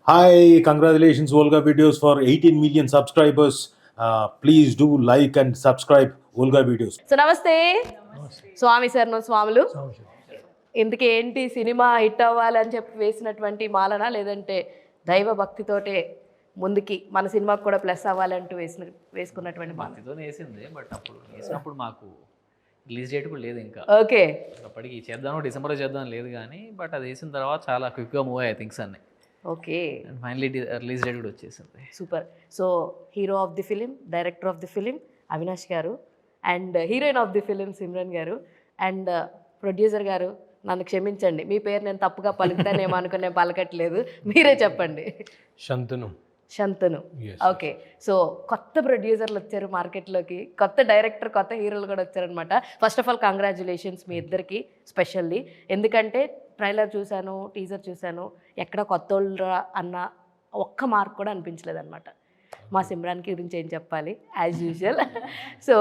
Hi, congratulations, Volga Videos, for 18 million subscribers. Please do like and subscribe Volga Videos. So నమస్తే స్వామి శరణం స్వాములు. ఇందుకే ఏంటి సినిమా హిట్ అవ్వాలి అని చెప్పి వేసినటువంటి మాలన, లేదంటే దైవ భక్తితోటే ముందుకి మన సినిమాకు కూడా ప్లస్ అవ్వాలంటూ వేసుకున్నటువంటి మాల? భక్తితోనే వేసింది, బట్ అప్పుడు వేసినప్పుడు మాకు రిలీజ్ డేట్ కూడా లేదు ఇంకా. ఓకే, అప్పటికి చేద్దాం డిసెంబర్లో చేద్దాం లేదు కానీ, బట్ అది వేసిన తర్వాత చాలా క్విక్గా మూవ్ అయ్యాయి థింగ్స్ అన్నీ. Okay, and finally release date కూడా వచ్చేసింది. Super. So hero of the film, director of the film Avinash garu, and heroine of the film Simran garu, and producer గారు, నన్ను క్షమించండి, మీ పేరు నేను తప్పుగా పలుకుతానేమో అనుకుని నేను పలకట్లేదు, మీరే చెప్పండి. శంతను. ఓకే, సో కొత్త ప్రొడ్యూసర్లు వచ్చారు మార్కెట్లోకి, కొత్త డైరెక్టర్, కొత్త హీరోలు కూడా వచ్చారనమాట. ఫస్ట్ ఆఫ్ ఆల్ కంగ్రాచ్యులేషన్స్ మీ ఇద్దరికి స్పెషల్లీ. ఎందుకంటే ట్రైలర్ చూశాను, టీజర్ చూశాను, ఎక్కడ కొత్త వాళ్ళు అన్న ఒక్క మార్క్ కూడా అనిపించలేదు అనమాట. మా సిమ్రాన్కి గురించి ఏం చెప్పాలి, యాజ్ యూజువల్. సో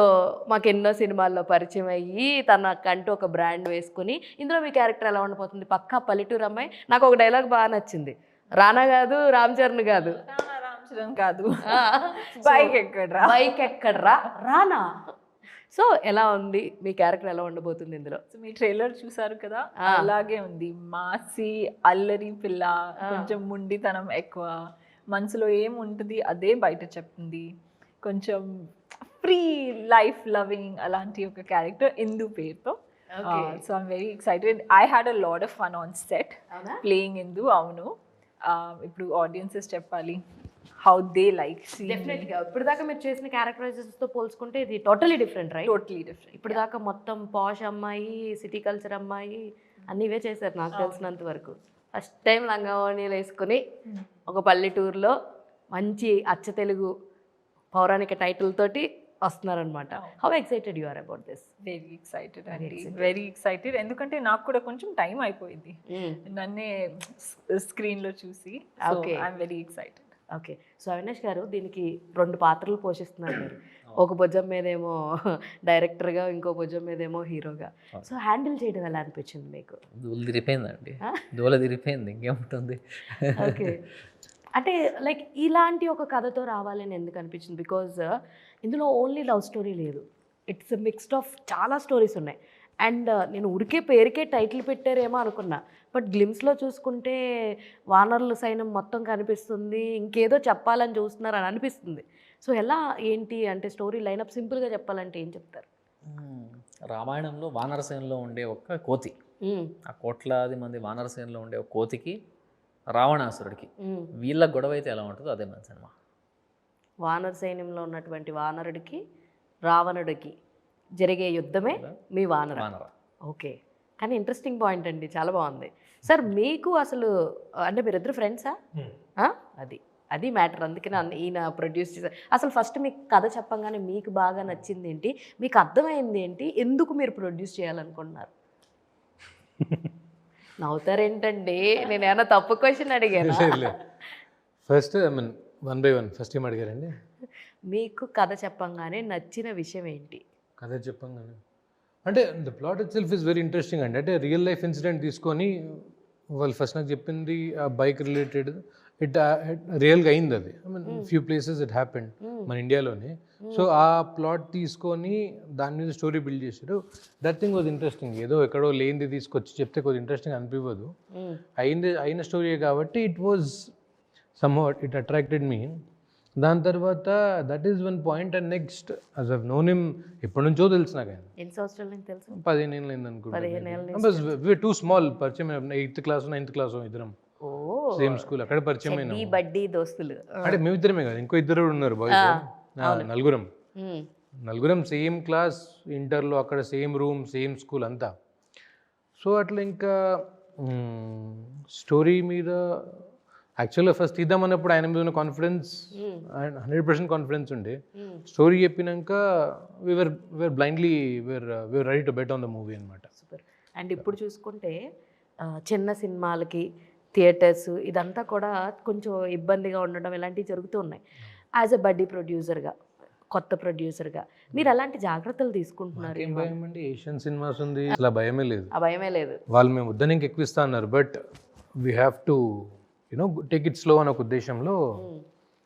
మాకు ఎన్నో సినిమాల్లో పరిచయం అయ్యి తనకంటూ ఒక బ్రాండ్ వేసుకుని, ఇందులో మీ క్యారెక్టర్ ఎలా ఉండిపోతుంది, పక్కా పల్లెటూరు అమ్మాయి. నాకు ఒక డైలాగ్ బాగా నచ్చింది, రానా కాదు రామ్ చరణ్ కాదు, బైక్ ఎక్కడ్రా రానా. సో ఎలా ఉంది మీ క్యారెక్టర్, ఎలా ఉండబోతుంది ఇందులో? సో మీ ట్రైలర్ చూసారు కదా, అలాగే ఉంది. మాసి అల్లరి పిల్ల, కొంచెం ముండితనం ఎక్కువ, మనసులో ఏముంటుంది అదే బయట చెప్తుంది, కొంచెం ఫ్రీ లైఫ్ లవింగ్ అలాంటి ఒక క్యారెక్టర్ ఇందు పేరుతో. So I'm very excited. I had a lot of fun on set playing Indu. అవును, ఇప్పుడు ఆడియన్సెస్ చెప్పాలి హౌ దే లైక్. డెఫినెట్గా ఇప్పుడు దాకా మీరు చేసిన క్యారెక్టరైజేషన్స్తో పోల్చుకుంటే ఇది totally different, right? Totally different. ఇప్పుడు దాకా మొత్తం పాష్ అమ్మాయి, సిటీ కల్చర్ అమ్మాయి అన్నీ ఇవే చేశారు నాకు తెలిసినంత వరకు. ఫస్ట్ టైం లంగావోణీలు వేసుకుని ఒక పల్లెటూరులో మంచి అచ్చ తెలుగు పౌరాణిక టైటిల్ తోటి వస్తున్నారనమాట. How excited you are about this? Very excited అండి, వెరీ ఎక్సైటెడ్. ఎందుకంటే నాకు కూడా కొంచెం టైం అయిపోయింది నన్నే స్క్రీన్లో చూసి. Okay, I'm very excited. Okay, so Avinash garu దీనికి 2 పాత్రలు పోషిస్తున్నారు మీరు. ఒక భుజం మీదేమో డైరెక్టర్గా, ఇంకో భుజం మీదేమో హీరోగా. సో హ్యాండిల్ చేయడం ఎలా అనిపించింది మీకు? దూల తిరిపోయిందండి, దూల తిరిపోయింది, ఇంకేముంటుంది. ఓకే, అంటే లైక్ ఇలాంటి ఒక కథతో రావాలని ఎందుకు అనిపించింది? బికాజ్ ఇందులో ఓన్లీ లవ్ స్టోరీ లేదు, ఇట్స్ మిక్స్డ్ ఆఫ్ చాలా స్టోరీస్ ఉన్నాయి. అండ్ నేను ఉరికే పేరుకే టైటిల్ పెట్టారేమో అనుకున్నా, బట్ గ్లిమ్స్లో చూసుకుంటే వానర్ల సైన్యం మొత్తం కనిపిస్తుంది, ఇంకేదో చెప్పాలని చూస్తున్నారు అని అనిపిస్తుంది. సో ఎలా ఏంటి అంటే స్టోరీ లైనప్ సింపుల్గా చెప్పాలంటే ఏం చెప్తారు? రామాయణంలో వానరసేనలో ఉండే ఒక కోతి, ఆ కోట్లాది మంది వానరసేనలో ఉండే ఒక కోతికి, రావణాసురుడికి, వీళ్ళ గొడవ అయితే ఎలా ఉంటుందో అదే మన సినిమా. వానర సైన్యంలో ఉన్నటువంటి వానరుడికి, రావణుడికి జరిగే యుద్ధమే మీ వానర. ఓకే, కానీ ఇంట్రెస్టింగ్ పాయింట్ అండి, చాలా బాగుంది. సార్ మీకు అసలు అంటే మీరిద్దరు ఫ్రెండ్సా? అది అది మ్యాటర్, అందుకని ఈయన ప్రొడ్యూస్ చేశారు. అసలు ఫస్ట్ మీకు కథ చెప్పంగానే మీకు బాగా నచ్చింది ఏంటి, మీకు అర్థమైంది ఏంటి, ఎందుకు మీరు ప్రొడ్యూస్ చేయాలనుకుంటున్నారు? నవ్వుతారేంటండి, నేను ఏమైనా తప్పు క్వశ్చన్ అడిగాను? First I mean 1 by 1 first ఏం అడిగారండి? మీకు కథ చెప్పంగానే నచ్చిన విషయం ఏంటి? కథ చెప్పంగానే అంటే the plot it self is very interesting అండి. అంటే రియల్ లైఫ్ ఇన్సిడెంట్ తీసుకొని వాళ్ళు ఫస్ట్ నాకు చెప్పింది ఆ బైక్ రిలేటెడ్, ఇట్ రియల్గా అయింది అది. I mean few places it happened మన ఇండియాలోనే. సో ఆ ప్లాట్ తీసుకొని దాని మీద స్టోరీ బిల్డ్ చేశారు. That thing was interesting. ఏదో ఎక్కడో లేనిది తీసుకొచ్చి చెప్తే కొద్దిగా ఇంట్రెస్టింగ్ అనిపించదు, అయిన స్టోరీ కాబట్టి it was somewhat it attracted మీ. దాని తర్వాత that is one point. And next as I've known him ఎప్పటి నుంచో తెలుసు నాకు. ఆయన ఎన్ని సంవత్సరాల నుంచి తెలుసు? 15 ఏళ్ళు అయింది అనుకుంటా. టూ స్మాల్ పరిచయం, 8th క్లాస్ 9th క్లాస్ ఇద్దరం సేమ్ స్కూల్, అక్కడ పరిచయం అయినా. బడ్డీ దోస్తులు అంటే మేమిద్దరమే కాదు, ఇంకో ఇద్దరు ఉన్నారు బాయ్స్, నలుగురం సేమ్ క్లాస్, ఇంటర్లో అక్కడ సేమ్ రూమ్, సేమ్ స్కూల్ అంతా. సో అట్లా ఇంకా స్టోరీ మీద యాక్చువల్గా ఫస్ట్ తీద్దామన్నప్పుడు ఆయన మీద ఉన్న కాన్ఫిడెన్స్ 100% కాన్ఫిడెన్స్ ఉండే. స్టోరీ చెప్పినాక we're blindly we're ready to bet on the movie అనమాట. సూపర్. అండ్ ఇప్పుడు చూసుకుంటే చిన్న సినిమాలకి థియేటర్స్ ఇదంతా కూడా కొంచెం ఇబ్బందిగా ఉండడం ఇలాంటివి జరుగుతూ ఉన్నాయి. యాజ్ ఎ బడ్డీ ప్రొడ్యూసర్గా, కొత్త ప్రొడ్యూసర్గా మీరు ఎలాంటి జాగ్రత్తలు తీసుకుంటున్నారు? ఏం భయం అండి, ఏషియన్ సినిమాస్ ఉంది, అసలు భయమే లేదు. ఆ భయమే లేదు. వాళ్ళు మేము వద్దని ఇంకెక్కువ ఇస్తా అన్నారు, but we have to you know take it slow అనే ఒక ఉద్దేశంలో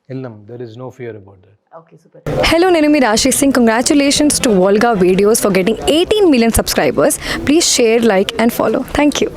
వెళ్దాం. There is no fear about that. Okay super. Hello, Nenumi Rashi Singh. Congratulations to Volga Videos for getting 18 million subscribers. Please share, like, and follow. Thank you.